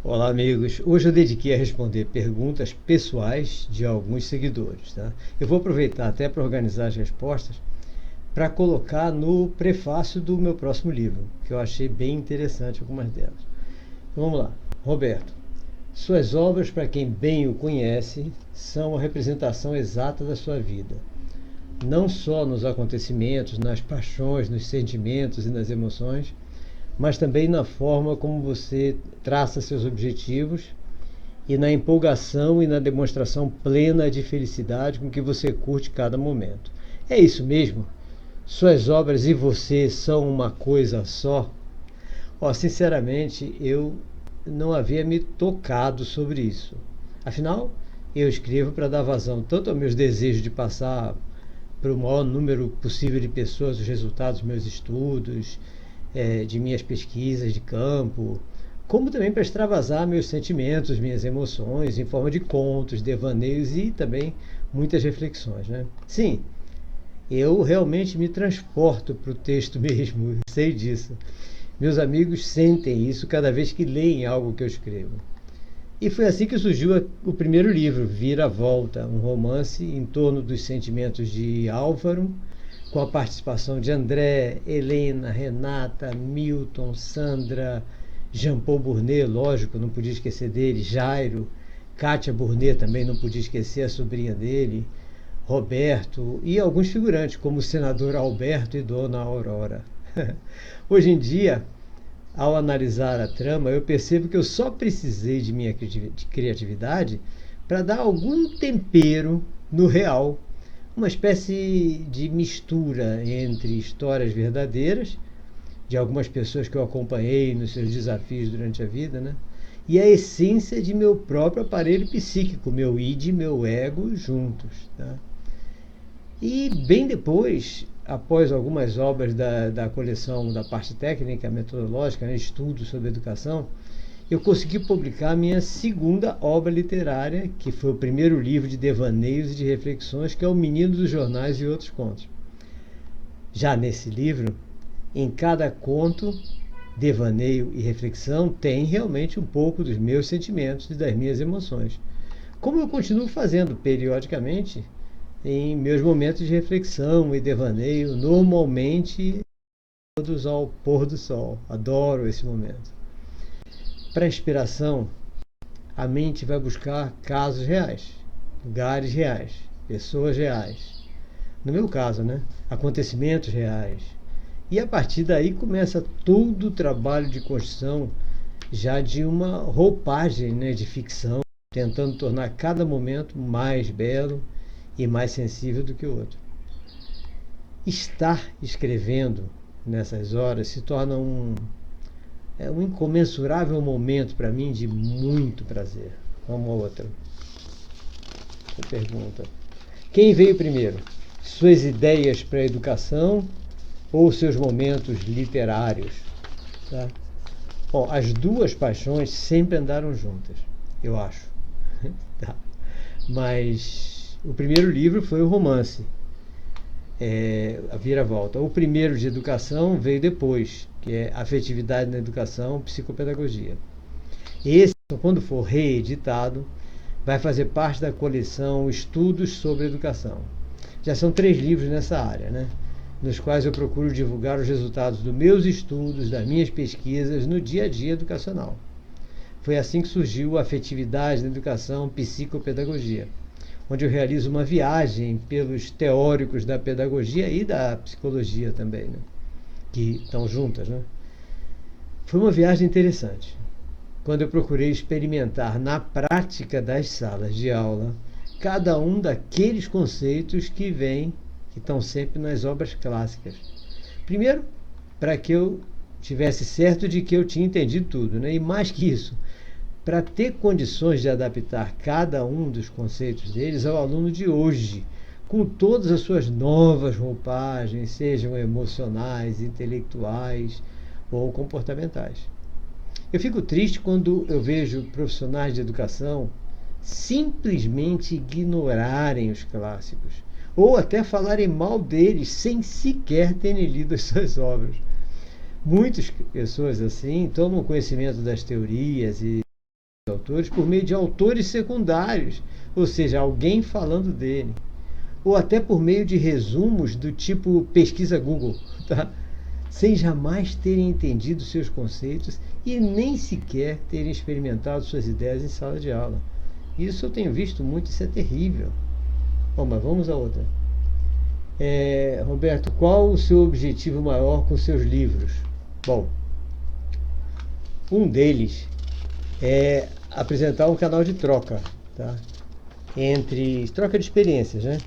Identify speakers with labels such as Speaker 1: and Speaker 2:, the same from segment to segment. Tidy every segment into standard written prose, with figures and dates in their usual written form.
Speaker 1: Olá, amigos. Hoje eu dediquei a responder perguntas pessoais de alguns seguidores, tá? Eu vou aproveitar até para organizar as respostas para colocar no prefácio do meu próximo livro, que eu achei bem interessante algumas delas. Então, vamos lá. Roberto, suas obras, para quem bem o conhece, são a representação exata da sua vida. Não só nos acontecimentos, nas paixões, nos sentimentos e nas emoções, mas também na forma como você traça seus objetivos e na empolgação e na demonstração plena de felicidade com que você curte cada momento. É isso mesmo? Suas obras e você são uma coisa só? Sinceramente, eu não havia me tocado sobre isso. Afinal, eu escrevo para dar vazão tanto aos meus desejos de passar para o maior número possível de pessoas os resultados dos meus estudos, de minhas pesquisas de campo, como também para extravasar meus sentimentos, minhas emoções, em forma de contos, devaneios e também muitas reflexões, né? Sim, eu realmente me transporto para o texto mesmo, sei disso. Meus amigos sentem isso cada vez que leem algo que eu escrevo. E foi assim que surgiu o primeiro livro, Vira-Volta, um romance em torno dos sentimentos de Álvaro, com a participação de André, Helena, Renata, Milton, Sandra, Jean-Paul Bournet, lógico, não podia esquecer dele, Jairo, Kátia Bournet também não podia esquecer, a sobrinha dele, Roberto e alguns figurantes, como o senador Alberto e Dona Aurora. Hoje em dia, ao analisar a trama, eu percebo que eu só precisei de minha criatividade para dar algum tempero no real, uma espécie de mistura entre histórias verdadeiras, de algumas pessoas que eu acompanhei nos seus desafios durante a vida, né? E a essência de meu próprio aparelho psíquico, meu id e meu ego juntos. Tá? E bem depois, após algumas obras da coleção da parte técnica, metodológica, né, estudos sobre educação, eu consegui publicar minha segunda obra literária, que foi o primeiro livro de devaneios e de reflexões, que é O Menino dos Jornais e Outros Contos. Já nesse livro, em cada conto, devaneio e reflexão, tem realmente um pouco dos meus sentimentos e das minhas emoções. Como eu continuo fazendo periodicamente em meus momentos de reflexão e devaneio, normalmente todos ao pôr do sol. Adoro esse momento. Para inspiração, a mente vai buscar casos reais, lugares reais, pessoas reais. No meu caso, né? Acontecimentos reais. E a partir daí começa todo o trabalho de construção já de uma roupagem, né, de ficção, tentando tornar cada momento mais belo e mais sensível do que o outro. Estar escrevendo nessas horas se torna um incomensurável momento para mim de muito prazer. Vamos a outra. Você pergunta: quem veio primeiro? Suas ideias para a educação ou seus momentos literários? Tá? Bom, as duas paixões sempre andaram juntas, eu acho. Tá. Mas o primeiro livro foi o romance, A Vira-Volta. O primeiro de educação veio depois, que é Afetividade na Educação, Psicopedagogia. Esse, quando for reeditado, vai fazer parte da coleção Estudos sobre Educação. Já são 3 livros nessa área, né? Nos quais eu procuro divulgar os resultados dos meus estudos, das minhas pesquisas no dia a dia educacional. Foi assim que surgiu a Afetividade na Educação, Psicopedagogia, onde eu realizo uma viagem pelos teóricos da pedagogia e da psicologia também, né? Que estão juntas, né? Foi uma viagem interessante, quando eu procurei experimentar na prática das salas de aula cada um daqueles conceitos que estão sempre nas obras clássicas. Primeiro, para que eu tivesse certo de que eu tinha entendido tudo, né? E mais que isso, para ter condições de adaptar cada um dos conceitos deles ao aluno de hoje, com todas as suas novas roupagens, sejam emocionais, intelectuais ou comportamentais. Eu fico triste quando eu vejo profissionais de educação simplesmente ignorarem os clássicos, ou até falarem mal deles sem sequer terem lido as suas obras. Muitas pessoas assim tomam conhecimento das teorias e autores por meio de autores secundários, ou seja, alguém falando dele, ou até por meio de resumos do tipo pesquisa Google, tá? Sem jamais terem entendido seus conceitos e nem sequer terem experimentado suas ideias em sala de aula. Isso eu tenho visto muito, isso é terrível. Bom, mas vamos a outra. Roberto, qual o seu objetivo maior com seus livros? Bom, um deles é apresentar um canal de troca, tá? Troca de experiências, né?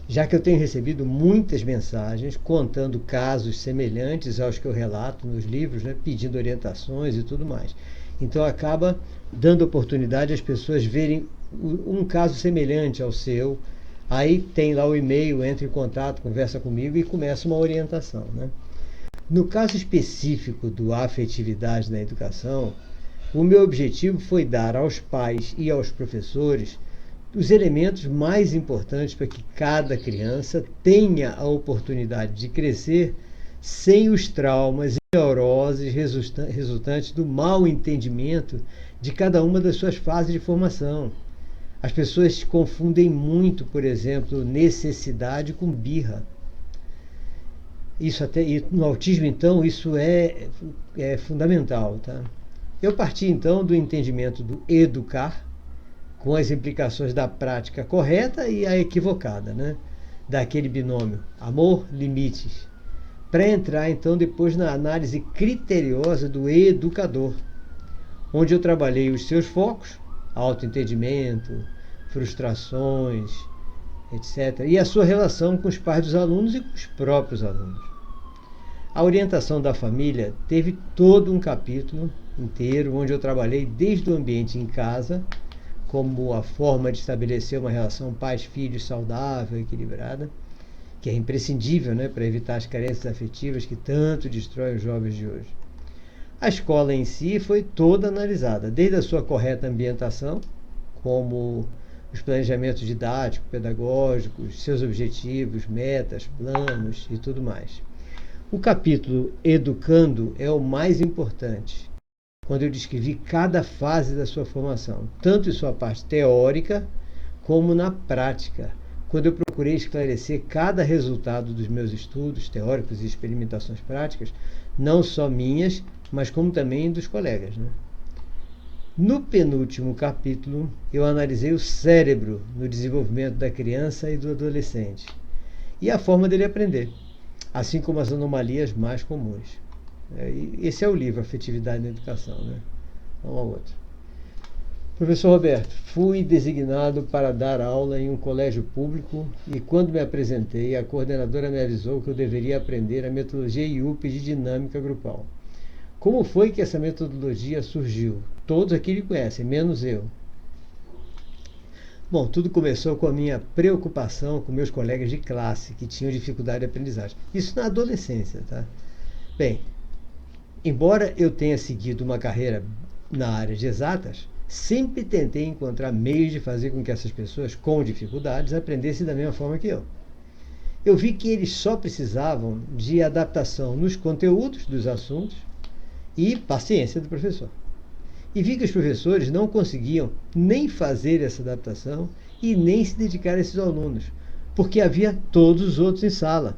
Speaker 1: Já que eu tenho recebido muitas mensagens contando casos semelhantes aos que eu relato nos livros, né? Pedindo orientações e tudo mais. Então acaba dando oportunidade às pessoas verem um caso semelhante ao seu. Aí tem lá o e-mail, entra em contato, conversa comigo e começa uma orientação, né? No caso específico do Afetividade na Educação, o meu objetivo foi dar aos pais e aos professores os elementos mais importantes para que cada criança tenha a oportunidade de crescer sem os traumas e neuroses resultantes do mau entendimento de cada uma das suas fases de formação. As pessoas confundem muito, por exemplo, necessidade com birra. Isso até, e no autismo, então, isso é fundamental, tá? Eu parti, então, do entendimento do educar, com as implicações da prática correta e a equivocada, né? Daquele binômio amor-limites, para entrar, então, depois na análise criteriosa do educador, onde eu trabalhei os seus focos, autoentendimento, frustrações, etc., e a sua relação com os pais dos alunos e com os próprios alunos. A orientação da família teve todo um capítulo inteiro, onde eu trabalhei desde o ambiente em casa, como a forma de estabelecer uma relação pais-filhos saudável, equilibrada, que é imprescindível, né, para evitar as carências afetivas que tanto destroem os jovens de hoje. A escola em si foi toda analisada, desde a sua correta ambientação, como os planejamentos didáticos, pedagógicos, seus objetivos, metas, planos e tudo mais. O capítulo Educando é o mais importante, quando eu descrevi cada fase da sua formação, tanto em sua parte teórica como na prática, quando eu procurei esclarecer cada resultado dos meus estudos teóricos e experimentações práticas, não só minhas, mas como também dos colegas, né? No penúltimo capítulo, eu analisei o cérebro no desenvolvimento da criança e do adolescente e a forma dele aprender, assim como as anomalias mais comuns. Esse é o livro Afetividade na Educação, né? Vamos ao outro. Professor Roberto, fui designado para dar aula em um colégio público e quando me apresentei, a coordenadora me avisou que eu deveria aprender a metodologia IUP de dinâmica grupal. Como foi que essa metodologia surgiu? Todos aqui lhe conhecem, menos eu. Bom, tudo começou com a minha preocupação com meus colegas de classe que tinham dificuldade de aprendizagem. Isso na adolescência, tá? Bem, embora eu tenha seguido uma carreira na área de exatas, sempre tentei encontrar meios de fazer com que essas pessoas com dificuldades aprendessem da mesma forma que eu. Eu vi que eles só precisavam de adaptação nos conteúdos dos assuntos e paciência do professor. E vi que os professores não conseguiam nem fazer essa adaptação e nem se dedicar a esses alunos, porque havia todos os outros em sala.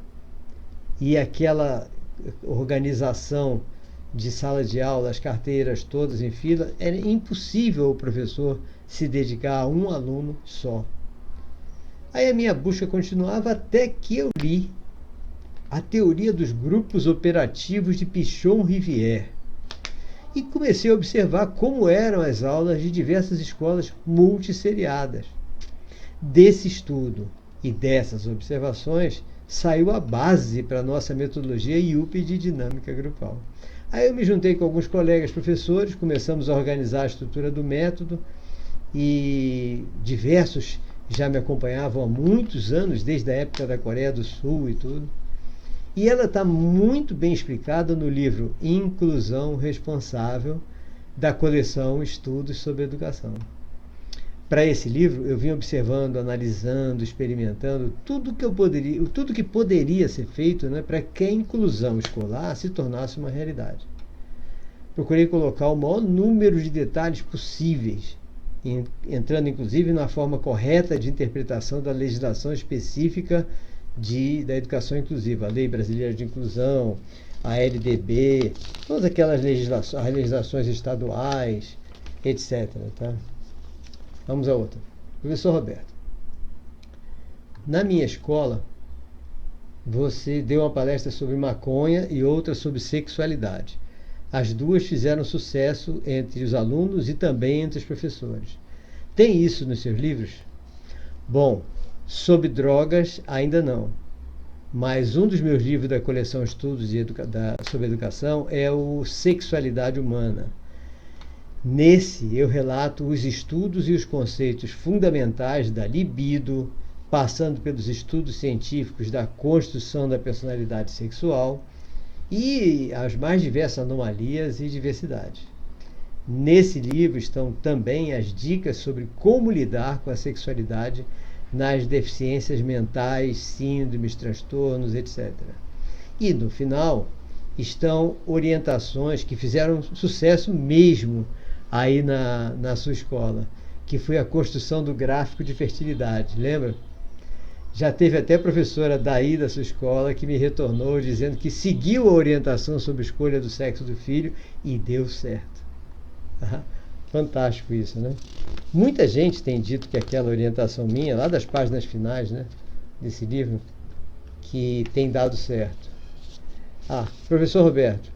Speaker 1: E aquela organização de sala de aula, as carteiras todas em fila, era impossível o professor se dedicar a um aluno só. Aí a minha busca continuava até que eu li a teoria dos grupos operativos de Pichon-Rivière e comecei a observar como eram as aulas de diversas escolas multisseriadas. Desse estudo e dessas observações saiu a base para a nossa metodologia IUP de dinâmica grupal. Aí eu me juntei com alguns colegas professores, começamos a organizar a estrutura do método e diversos já me acompanhavam há muitos anos, desde a época da Coreia do Sul e tudo. E ela está muito bem explicada no livro Inclusão Responsável, da coleção Estudos sobre Educação. Para esse livro, eu vim observando, analisando, experimentando tudo que poderia ser feito, né, para que a inclusão escolar se tornasse uma realidade. procurei colocar o maior número de detalhes possíveis, entrando inclusive na forma correta de interpretação da legislação específica da educação inclusiva, a Lei Brasileira de Inclusão, a LDB, todas aquelas legislações estaduais, etc. Tá? Vamos a outra. Professor Roberto, na minha escola, você deu uma palestra sobre maconha e outra sobre sexualidade. As duas fizeram sucesso entre os alunos e também entre os professores. Tem isso nos seus livros? Bom, sobre drogas, ainda não. Mas um dos meus livros da coleção Estudos sobre Educação é o Sexualidade Humana. Nesse, eu relato os estudos e os conceitos fundamentais da libido, passando pelos estudos científicos da construção da personalidade sexual e as mais diversas anomalias e diversidades. Nesse livro estão também as dicas sobre como lidar com a sexualidade nas deficiências mentais, síndromes, transtornos, etc. E no final estão orientações que fizeram sucesso mesmo aí na sua escola, que foi a construção do gráfico de fertilidade, lembra? Já teve até professora daí da sua escola que me retornou dizendo que seguiu a orientação sobre a escolha do sexo do filho e deu certo. Fantástico isso, né? Muita gente tem dito que aquela orientação minha, lá das páginas finais, né, desse livro, que tem dado certo. Professor Roberto,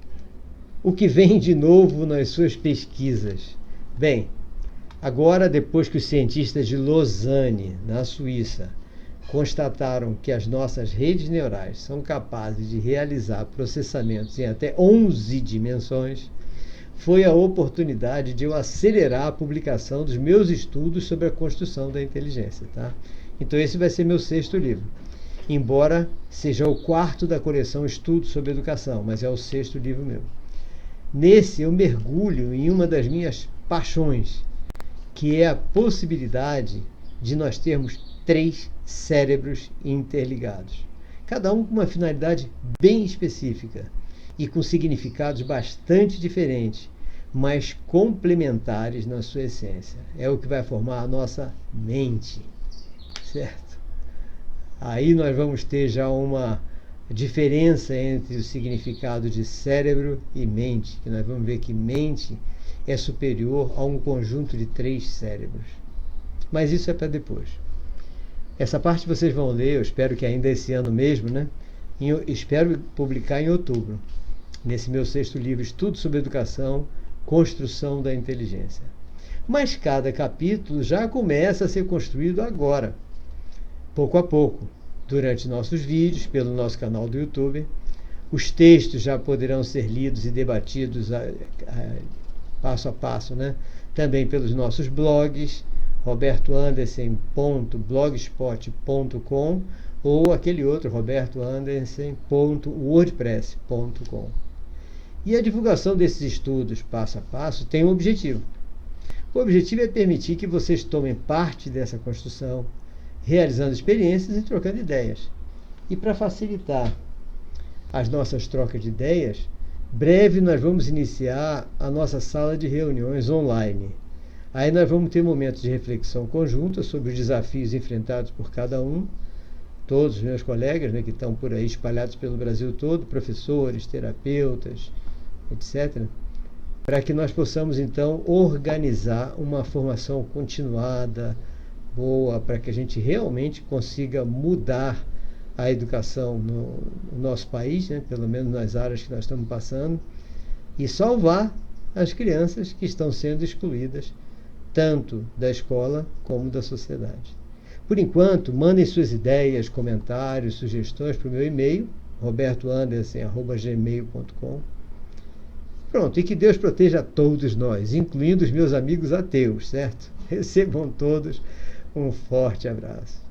Speaker 1: o que vem de novo nas suas pesquisas? Bem, agora depois que os cientistas de Lausanne, na Suíça, constataram que as nossas redes neurais são capazes de realizar processamentos em até 11 dimensões, foi a oportunidade de eu acelerar a publicação dos meus estudos sobre a construção da inteligência. Tá? Então esse vai ser meu 6º livro. Embora seja o 4º da coleção Estudos sobre Educação, mas é o 6º livro meu. Nesse eu mergulho em uma das minhas paixões, que é a possibilidade de nós termos 3 cérebros interligados, cada um com uma finalidade bem específica e com significados bastante diferentes, mas complementares na sua essência. É o que vai formar a nossa mente, certo? Aí nós vamos ter já uma diferença entre o significado de cérebro e mente, que nós vamos ver que mente é superior a um conjunto de 3 cérebros. Mas isso é para depois. Essa parte vocês vão ler, eu espero que ainda esse ano mesmo, né? Espero publicar em outubro, nesse meu 6º livro, Estudos sobre Educação, Construção da Inteligência. Mas cada capítulo já começa a ser construído agora, pouco a pouco, durante nossos vídeos, pelo nosso canal do YouTube. Os textos já poderão ser lidos e debatidos passo a passo, né? Também pelos nossos blogs, robertoandersen.blogspot.com ou aquele outro, robertoandersen.wordpress.com. E a divulgação desses estudos passo a passo tem um objetivo. O objetivo é permitir que vocês tomem parte dessa construção, realizando experiências e trocando ideias. E para facilitar as nossas trocas de ideias, breve nós vamos iniciar a nossa sala de reuniões online. Aí nós vamos ter momentos de reflexão conjunta sobre os desafios enfrentados por cada um, todos os meus colegas, né, que estão por aí espalhados pelo Brasil todo, professores, terapeutas, etc., para que nós possamos então organizar uma formação continuada, boa, para que a gente realmente consiga mudar a educação no nosso país, né, pelo menos nas áreas que nós estamos passando, e salvar as crianças que estão sendo excluídas tanto da escola como da sociedade. Por enquanto, mandem suas ideias, comentários, sugestões para o meu e-mail, robertoandersen@gmail.com. Pronto, e que Deus proteja a todos nós, incluindo os meus amigos ateus, certo? Recebam todos um forte abraço.